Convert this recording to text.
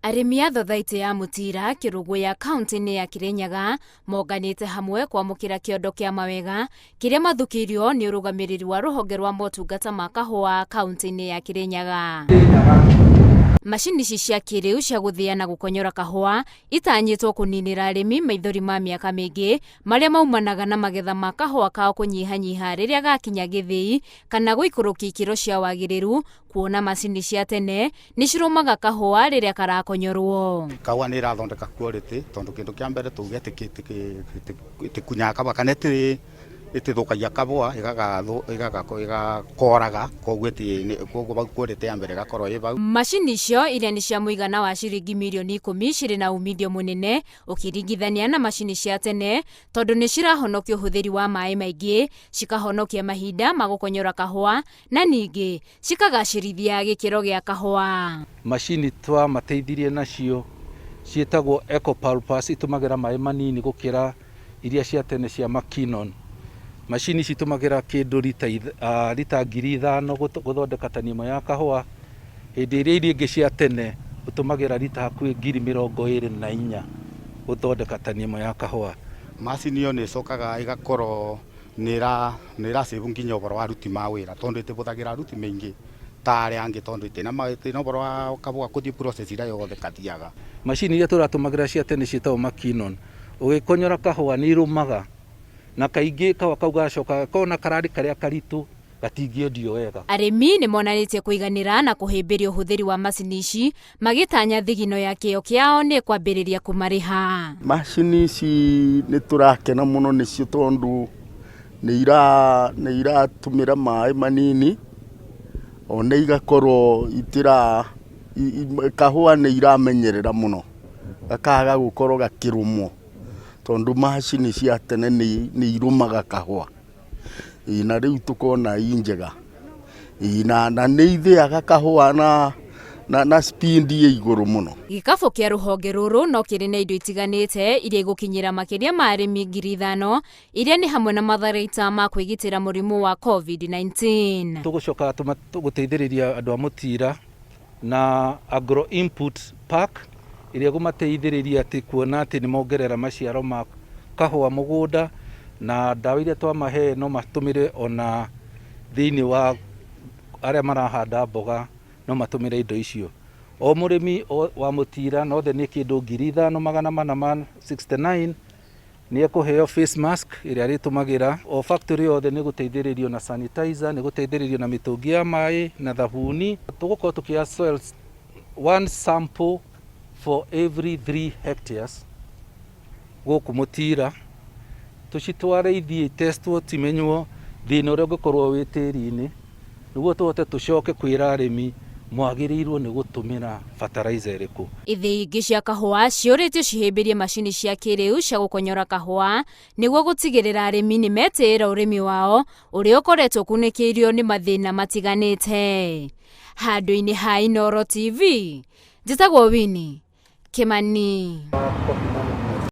Arĩmi a Thothaitĩ ya Mũtira, Kĩrũgũ ya kaunti-inĩ ya Kirinyaga monganĩte hamwe kwamũkĩra kĩondo kĩa mawega kĩrĩa mathukĩirio nĩ ũrũgamĩrĩri wa rũhonge rwa motungata ma kahũa kaunti-inĩ ya Kirinyaga. Macini ici cia kĩrĩu cia gũthĩa na gũkonyora kahũa itanyĩtwo kũninĩra arĩmi maithori ma mĩaka mĩingĩ marĩa maumanaga na magetha ma kahũa kao kũnyihanyiha rĩrĩa gakinya gĩthĩi kana gũikũrũkia ikĩro cia wagĩrĩru, kuona macini cia tene nĩ cirũmaga kahũa rĩrĩa karakonyorwo. Kahũa nĩ ĩrathondeka quality tondũ kĩndũ kĩa mbere tuge kunyaga kahũa kana ĩtithũkagia kahũa ĩgakoraga koguo quality ya mbere ĩgakorwo ĩ bau. Macini icio iria nĩ cia mũigana wa ciringi mirioni 10 cirĩ na umithio mũnene ũkĩringithania na macini cia tene tondũ nĩ cirahonokia ũhũthĩri wa maĩ maingĩ, cikahonokia mahinda ma gũkonyora kahũa na ningĩ cikagacĩrithia gĩkĩro gĩa kahũa. Macini twamateithirie nacio ciĩtagwo Eco-Pulpers itũmagĩra maĩ manini gũkĩra iria cia tene cia Makinon. Macini citumagĩra kĩndũ lita 5,000 gũthondeka tani ĩmwe ya kahũa, hĩndĩ ĩrĩa iria ingĩ cia tene ũtũmagĩra lita hakuhĩ 24,000 gũthondeka tani ĩmwe ya kahũa. Macini ĩyo nĩ ĩcokaga ĩgakorwo nĩ ĩrasave nginya ũhoro wa aruti ma wĩra tondũ ĩtĩhũthagĩra aruti maingĩ ta arĩa angĩ tondũ ĩtina ũhoro wa kahũa gũthiĩ process ĩrĩa yothe kathiaga. Macini iria tũratũmagĩra cia tene ciĩtagwo Makinon, ũgĩkonyora kahũa nĩ irũmaga na kaingĩ kahũa kau gacoka kona karari karĩa karitũ gatingĩendio wega. Arĩmi nĩ monanĩtie kũiganĩra na kũhĩmbĩria ũhũthĩri wa macini ici magĩtanya thigino ya kĩo kĩao nĩ kwambĩrĩria kũmarĩha. Macini ici nĩ tũrakena mũno nĩcio tondũ nĩ iratũmĩra maĩ manini ona igakorwo kahũa nĩ iramenyerera mũno gakaga gũkorwo gakĩrũmwo tondũ macini cia tene nĩ irũmaga kahũa na rĩu tukona njega na nĩ ithĩaga kahũa na speed ya igũrũ mũno. Gĩkabũ kĩa rũhonge rũrũ no kĩrĩ na indo itiganĩte iria igũkinyĩra makĩria ma arĩmi 5,000 iria nĩ hamwe na matharaita ma kwĩgitĩra mũrimũ wa COVID-19. Tũgũcoka tũgũteithĩrĩria andũ a Mũtira na Agro Input Park iria gũmateithĩrĩria atĩ kuona atĩ nĩ mongerera maciaro ma kahũa mũgũnda na ndawa iria twamahe no matũmĩre ona thĩinĩ wa arĩa marahanda mboga no matũmĩre indo icio. O mũrĩmi wa Mũtira nothe nĩ kĩndũ 5,469 nĩ ekũheo face mask ĩrĩa arĩtũmagĩra. O factory yothe nĩ gũteithĩrĩrio na sanitizer, nĩ gũteithĩrĩrio na mĩtũngi ya maĩ na thabuni. Tũgũkorwo tũkĩoya soils 1 sample for every 3 hectares gũkũ Mũtira, tũcitware ithiĩ testwo timenywo thĩna ũrĩa ũngĩkorwo wĩ tĩri-inĩ nĩguo tũhote tũcoke kwĩra arĩmi mwagĩrĩirwo nĩ gũtũmĩra fertilizer ĩrĩkũ. Ithĩi ingĩ cia kahũa ciũrĩtio cihĩmbĩrie macini cia kĩrĩu cia gũkonyora kahũa nĩguo gũtigĩrĩra arĩmi nĩ metĩĩra ũrĩmi wao ũrĩa ũkoretwo kunĩkĩirio nĩ mathĩna matiganĩte. Handũ-inĩ ha Inooro TV, njĩtagwo Winnie Kimani.